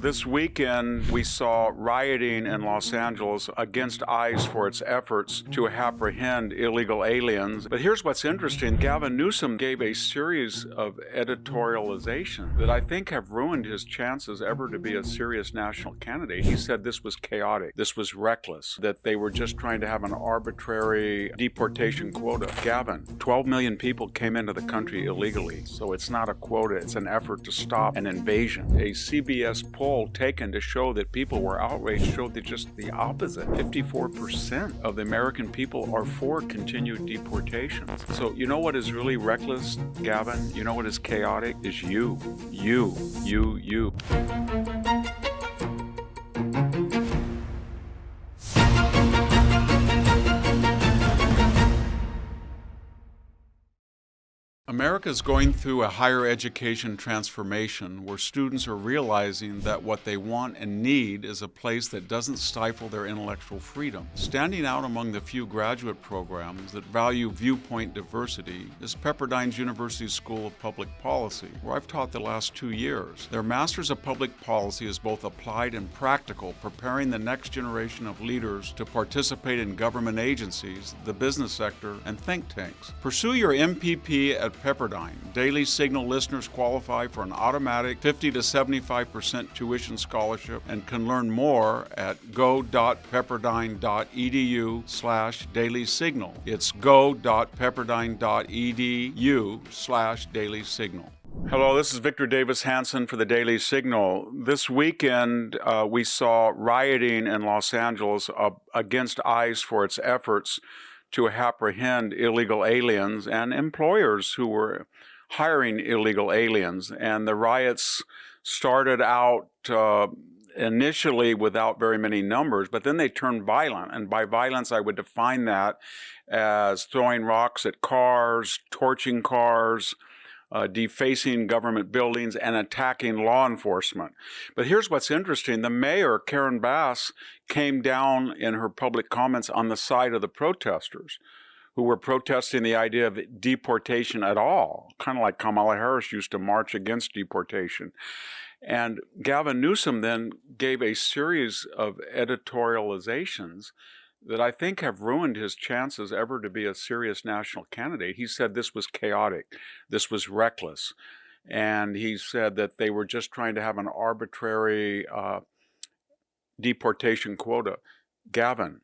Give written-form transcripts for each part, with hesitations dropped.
This weekend, we saw rioting in Los Angeles against ICE for its efforts to apprehend illegal aliens. But here's what's interesting. Gavin Newsom gave a series of editorialization that I think have ruined his chances ever to be a serious national candidate. He said this was chaotic, this was reckless, that they were just trying to have an arbitrary deportation quota. Gavin, 12 million people came into the country illegally, so it's not a quota, it's an effort to stop an invasion. A CBS poll taken to show that people were outraged showed that just the opposite. 54% of the American people are for continued deportations. So you know what is really reckless, Gavin? You know what is chaotic? Is you. America is going through a higher education transformation where students are realizing that what they want and need is a place that doesn't stifle their intellectual freedom. Standing out among the few graduate programs that value viewpoint diversity is Pepperdine's University School of Public Policy, where I've taught the last 2 years. Their Master's of Public Policy is both applied and practical, preparing the next generation of leaders to participate in government agencies, the business sector, and think tanks. Pursue your MPP at Pepperdine. Daily Signal listeners qualify for an automatic 50 to 75% tuition scholarship and can learn more at go.pepperdine.edu/Daily Signal. It's go.pepperdine.edu/Daily Signal. Hello, this is Victor Davis Hanson for the Daily Signal. This weekend, we saw rioting in Los Angeles against ICE for its efforts to apprehend illegal aliens and employers who were hiring illegal aliens. And the riots started out initially without very many numbers, but then they turned violent. And by violence, I would define that as throwing rocks at cars, torching cars, defacing government buildings, and attacking law enforcement. But here's what's interesting. The mayor, Karen Bass, came down in her public comments on the side of the protesters who were protesting the idea of deportation at all, kind of like Kamala Harris used to march against deportation. And Gavin Newsom then gave a series of editorializations that I think have ruined his chances ever to be a serious national candidate. He said this was chaotic, this was reckless, and he said that they were just trying to have an arbitrary deportation quota. Gavin,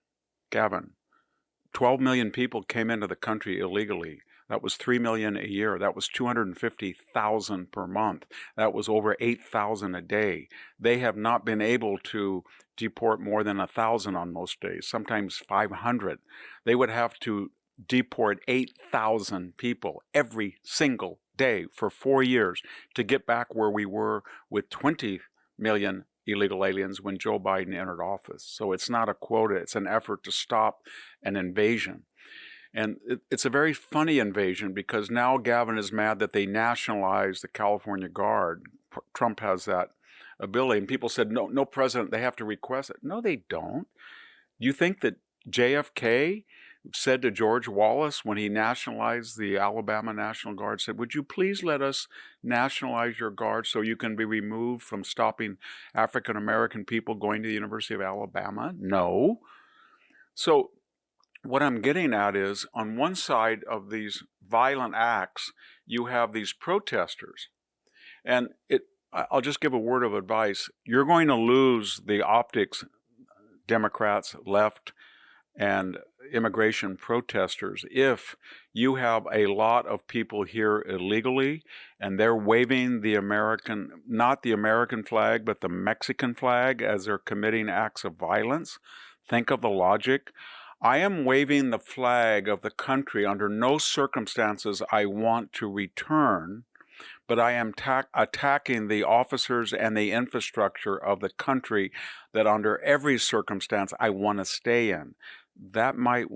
12 million people came into the country illegally. That was 3 million a year. That was 250,000 per month. That was over 8,000 a day. They have not been able to deport more than 1,000 on most days, sometimes 500. They would have to deport 8,000 people every single day for 4 years to get back where we were with 20 million illegal aliens when Joe Biden entered office. So it's not a quota, it's an effort to stop an invasion. And it's a very funny invasion because now Gavin is mad that they nationalized the California Guard. Trump has that ability. And people said, no president, they have to request it. No, they don't. You think that JFK said to George Wallace when he nationalized the Alabama National Guard, said, would you please let us nationalize your guard so you can be removed from stopping African-American people going to the University of Alabama? No. So what I'm getting at is, on one side of these violent acts, you have these protesters. And I'll just give a word of advice. You're going to lose the optics, Democrats, left, and immigration protesters if you have a lot of people here illegally and they're waving the American, not the American flag, but the Mexican flag as they're committing acts of violence. Think of the logic. I am waving the flag of the country. Under no circumstances I want to return, but I am attacking the officers and the infrastructure of the country that under every circumstance I want to stay in. That might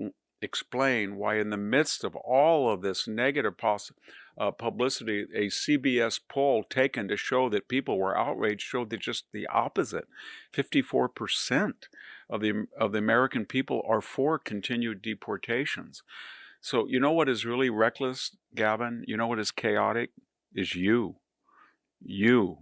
explain why in the midst of all of this negative publicity, a CBS poll taken to show that people were outraged showed that just the opposite. 54% of the American people are for continued deportations. So you know what is really reckless, Gavin? You know what is chaotic? Is you. You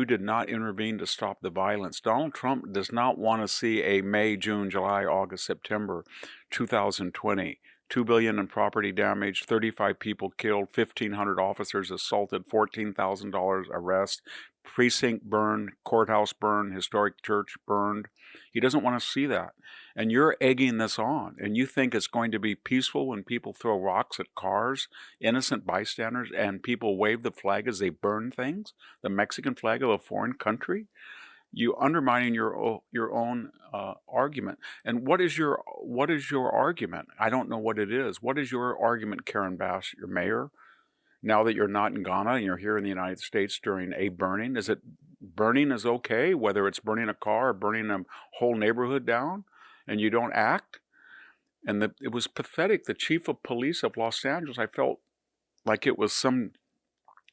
did not intervene to stop the violence. Donald Trump does not want to see a May, June, July, August, September 2020. $2 billion in property damage, 35 people killed, 1,500 officers assaulted, $14,000 arrest, precinct burned, courthouse burned, historic church burned. He doesn't want to see that. And you're egging this on, and you think it's going to be peaceful when people throw rocks at cars, innocent bystanders, and people wave the flag as they burn things, the Mexican flag of a foreign country? You undermining your own argument. And what is your argument? I don't know what it is. What is your argument, Karen Bass, your mayor? Now that you're not in Ghana and you're here in the United States during a burning, is it burning is okay, whether it's burning a car or burning a whole neighborhood down, and you don't act? And it was pathetic. The chief of police of Los Angeles, I felt like it was some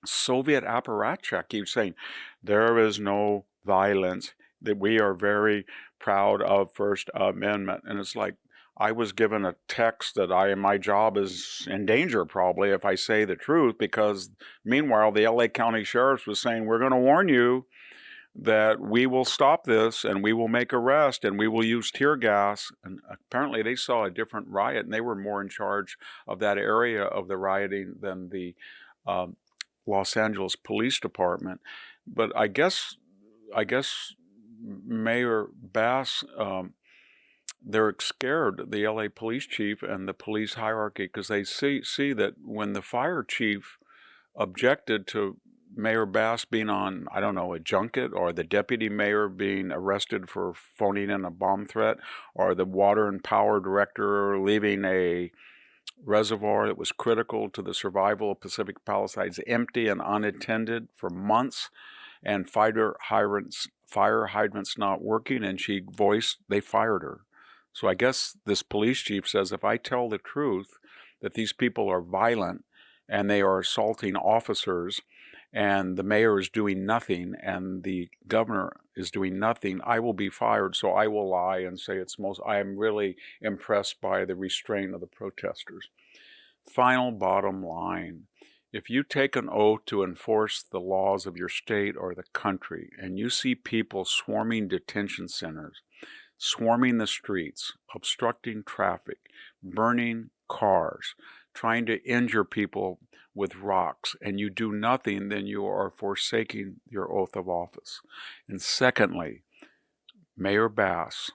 Soviet apparatchik. He was saying, there is no violence, that we are very proud of First Amendment. And it's like, I was given a text that my job is in danger probably if I say the truth, because meanwhile the LA County Sheriff was saying, we're going to warn you that we will stop this and we will make arrests and we will use tear gas. And apparently they saw a different riot and they were more in charge of that area of the rioting than the Los Angeles Police Department. But I guess Mayor Bass, they're scared, the LA police chief and the police hierarchy, because they see that when the fire chief objected to Mayor Bass being on, I don't know, a junket, or the deputy mayor being arrested for phoning in a bomb threat, or the water and power director leaving a reservoir that was critical to the survival of Pacific Palisades empty and unattended for months, and fire hydrants not working, and they fired her. So I guess this police chief says, if I tell the truth that these people are violent and they are assaulting officers and the mayor is doing nothing and the governor is doing nothing, I will be fired. So I will lie and say I am really impressed by the restraint of the protesters. Final bottom line. If you take an oath to enforce the laws of your state or the country, and you see people swarming detention centers, swarming the streets, obstructing traffic, burning cars, trying to injure people with rocks, and you do nothing, then you are forsaking your oath of office. And secondly, Mayor Bass,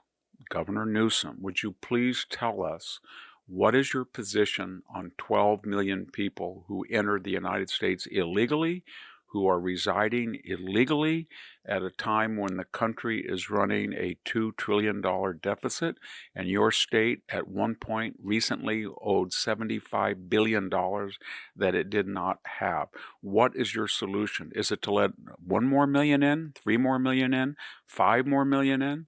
Governor Newsom, would you please tell us, what is your position on 12 million people who entered the United States illegally, who are residing illegally at a time when the country is running a $2 trillion deficit, and your state at one point recently owed $75 billion that it did not have? What is your solution? Is it to let 1 more million in, 3 more million in, 5 more million in?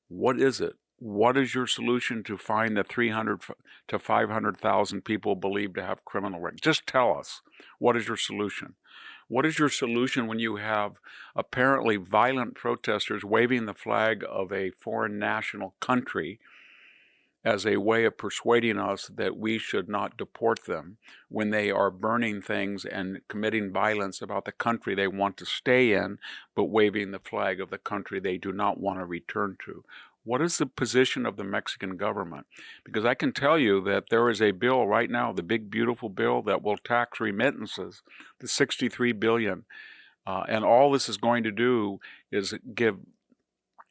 What is it? What is your solution to find the 300 to 500,000 people believed to have criminal records? Just tell us. What is your solution? What is your solution when you have apparently violent protesters waving the flag of a foreign national country as a way of persuading us that we should not deport them, when they are burning things and committing violence about the country they want to stay in, but waving the flag of the country they do not want to return to? What is the position of the Mexican government? Because I can tell you that there is a bill right now, the big beautiful bill that will tax remittances, the $63 billion. And all this is going to do is give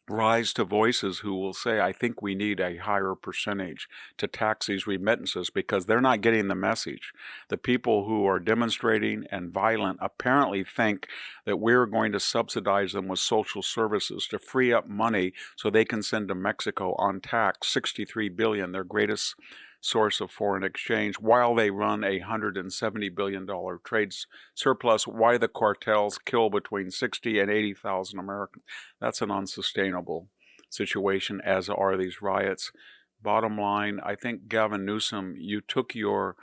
rise to voices who will say, I think we need a higher percentage to tax these remittances, because they're not getting the message. The people who are demonstrating and violent apparently think that we're going to subsidize them with social services to free up money so they can send to Mexico on tax $63 billion, their greatest source of foreign exchange, while they run a $170 billion trade surplus, why the cartels kill between 60 and 80,000 Americans. That's an unsustainable situation, as are these riots. Bottom line, I think, Gavin Newsom, you took your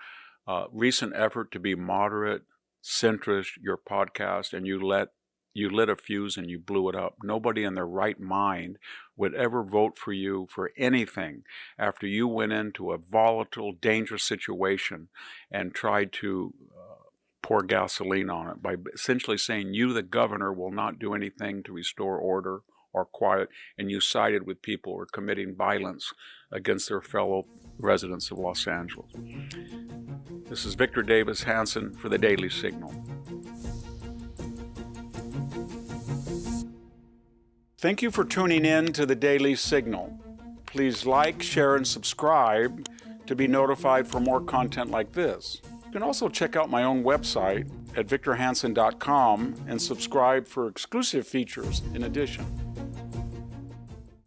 recent effort to be moderate, centrist, your podcast, and you lit a fuse and you blew it up. Nobody in their right mind would ever vote for you for anything after you went into a volatile, dangerous situation and tried to pour gasoline on it by essentially saying you, the governor, will not do anything to restore order or quiet, and you sided with people who are committing violence against their fellow residents of Los Angeles. This is Victor Davis Hanson for the Daily Signal. Thank you for tuning in to the Daily Signal. Please like, share, and subscribe to be notified for more content like this. You can also check out my own website at victorhanson.com and subscribe for exclusive features in addition.